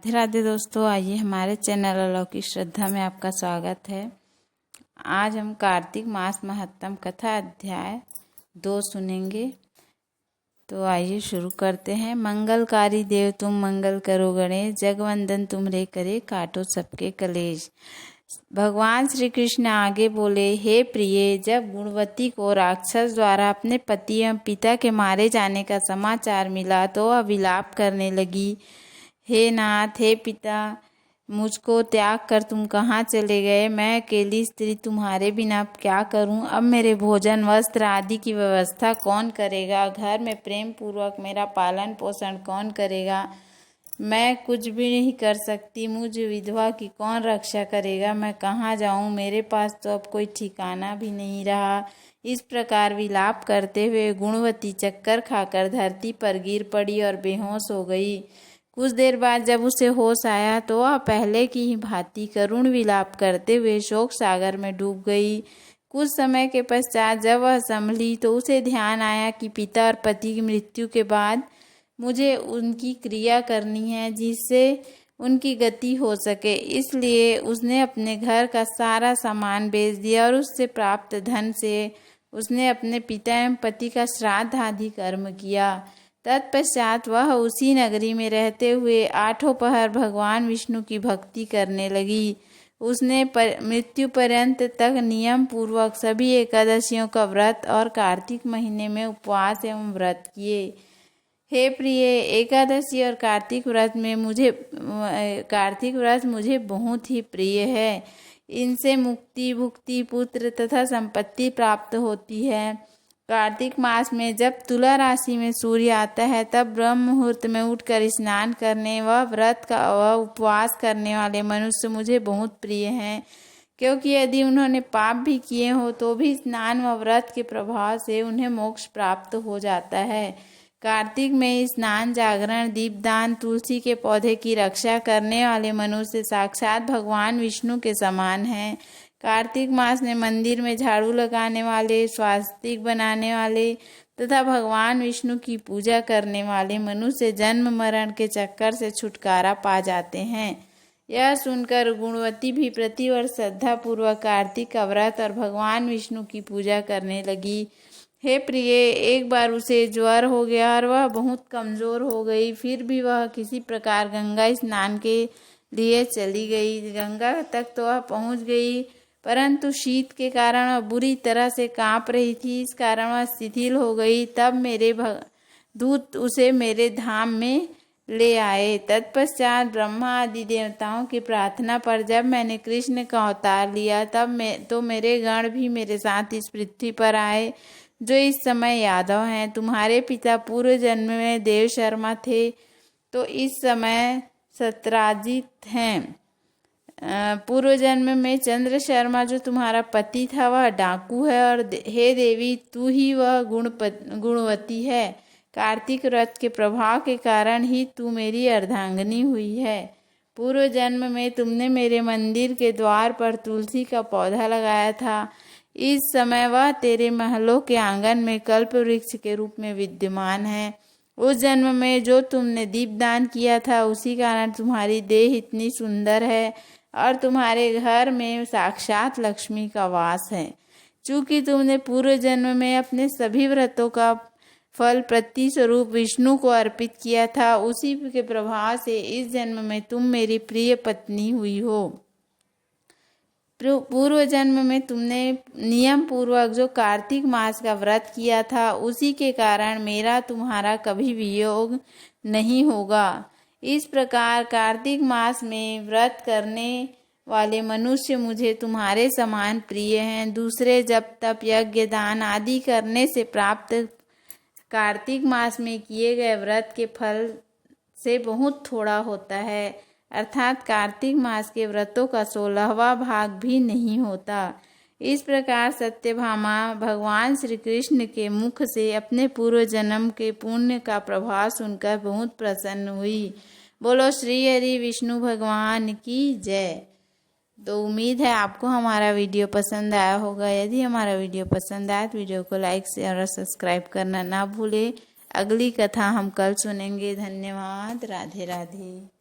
राधे राधे दोस्तों, आइए हमारे चैनल अलौकिक श्रद्धा में आपका स्वागत है। आज हम कार्तिक मास महत्तम कथा अध्याय 2 सुनेंगे। तो आइए शुरू करते हैं। मंगलकारी देव तुम मंगल करो गणेश, जगवंदन तुमरे करे काटो सबके कलेश। भगवान श्री कृष्ण आगे बोले, हे प्रिय, जब गुणवती को राक्षस द्वारा अपने पति एवं पिता के मारे जाने का समाचार मिला तो वह विलाप करने लगी। हे नाथ, हे पिता, मुझको त्याग कर तुम कहाँ चले गए? मैं अकेली स्त्री तुम्हारे बिना क्या करूं? अब मेरे भोजन वस्त्र आदि की व्यवस्था कौन करेगा? घर में प्रेम पूर्वक मेरा पालन पोषण कौन करेगा? मैं कुछ भी नहीं कर सकती, मुझ विधवा की कौन रक्षा करेगा? मैं कहाँ जाऊं? मेरे पास तो अब कोई ठिकाना भी नहीं रहा। इस प्रकार विलाप करते हुए गुणवती चक्कर खाकर धरती पर गिर पड़ी और बेहोश हो गई। कुछ देर बाद जब उसे होश आया तो वह पहले की ही भांति करुण विलाप करते हुए शोक सागर में डूब गई। कुछ समय के पश्चात जब वह संभली तो उसे ध्यान आया कि पिता और पति की मृत्यु के बाद मुझे उनकी क्रिया करनी है जिससे उनकी गति हो सके। इसलिए उसने अपने घर का सारा सामान बेच दिया और उससे प्राप्त धन से उसने अपने पिता एवं पति का श्राद्ध आदि कर्म किया। तत्पश्चात वह उसी नगरी में रहते हुए 8 पहर भगवान विष्णु की भक्ति करने लगी। उसने मृत्यु पर्यंत तक नियम पूर्वक सभी एकादशियों का व्रत और कार्तिक महीने में उपवास एवं व्रत किए। हे प्रिय, एकादशी और कार्तिक व्रत मुझे बहुत ही प्रिय है। इनसे मुक्ति, भुक्ति, पुत्र तथा संपत्ति प्राप्त होती है। कार्तिक मास में जब तुला राशि में सूर्य आता है तब ब्रह्म मुहूर्त में उठकर स्नान करने व उपवास करने वाले मनुष्य मुझे बहुत प्रिय हैं, क्योंकि यदि उन्होंने पाप भी किए हो तो भी स्नान व व्रत के प्रभाव से उन्हें मोक्ष प्राप्त हो जाता है। कार्तिक में स्नान, जागरण, दीपदान, तुलसी के पौधे की रक्षा करने वाले मनुष्य साक्षात भगवान विष्णु के समान हैं। कार्तिक मास में मंदिर में झाड़ू लगाने वाले, स्वास्तिक बनाने वाले तथा भगवान विष्णु की पूजा करने वाले मनुष्य जन्म मरण के चक्कर से छुटकारा पा जाते हैं। यह सुनकर गुणवती भी प्रतिवर्ष श्रद्धा पूर्वक कार्तिक का व्रत और भगवान विष्णु की पूजा करने लगी। हे प्रिय, एक बार उसे ज्वर हो गया और वह बहुत कमजोर हो गई। फिर भी वह किसी प्रकार गंगा स्नान के लिए चली गई। गंगा तक तो वह पहुंच गई, परंतु शीत के कारण वह बुरी तरह से कांप रही थी। इस कारण वह शिथिल हो गई। तब मेरे दूत उसे मेरे धाम में ले आए। तत्पश्चात ब्रह्मा आदि देवताओं की प्रार्थना पर जब मैंने कृष्ण का अवतार लिया तब मेरे गण भी मेरे साथ इस पृथ्वी पर आए, जो इस समय यादव हैं। तुम्हारे पिता पूर्व जन्म में देव शर्मा थे तो इस समय सत्राजित हैं। पूर्व जन्म में चंद्र शर्मा जो तुम्हारा पति था वह डाकू है, और हे देवी, तू ही वह गुणवती है। कार्तिक व्रत के प्रभाव के कारण ही तू मेरी अर्धांगिनी हुई है। पूर्व जन्म में तुमने मेरे मंदिर के द्वार पर तुलसी का पौधा लगाया था। इस समय वह तेरे महलों के आंगन में कल्प वृक्ष के रूप में विद्यमान है। उस जन्म में जो तुमने दीपदान किया था उसी कारण तुम्हारी देह इतनी सुंदर है और तुम्हारे घर में साक्षात लक्ष्मी का वास है। चूंकि तुमने पूर्व जन्म में अपने सभी व्रतों का फल प्रतिस्वरूप विष्णु को अर्पित किया था, उसी के प्रभाव से इस जन्म में तुम मेरी प्रिय पत्नी हुई हो। पूर्व जन्म में तुमने नियम पूर्वक जो कार्तिक मास का व्रत किया था उसी के कारण मेरा तुम्हारा कभी वियोग नहीं होगा। इस प्रकार कार्तिक मास में व्रत करने वाले मनुष्य मुझे तुम्हारे समान प्रिय हैं। दूसरे जप तप यज्ञ दान आदि करने से प्राप्त कार्तिक मास में किए गए व्रत के फल से बहुत थोड़ा होता है, अर्थात कार्तिक मास के व्रतों का 16वां भाग भी नहीं होता। इस प्रकार सत्यभामा भगवान श्री कृष्ण के मुख से अपने पूर्व जन्म के पुण्य का प्रभाव सुनकर बहुत प्रसन्न हुई। बोलो श्री हरि विष्णु भगवान की जय। तो उम्मीद है आपको हमारा वीडियो पसंद आया होगा। यदि हमारा वीडियो पसंद आया तो वीडियो को लाइक, शेयर और सब्सक्राइब करना ना भूलें। अगली कथा हम कल सुनेंगे। धन्यवाद। राधे राधे।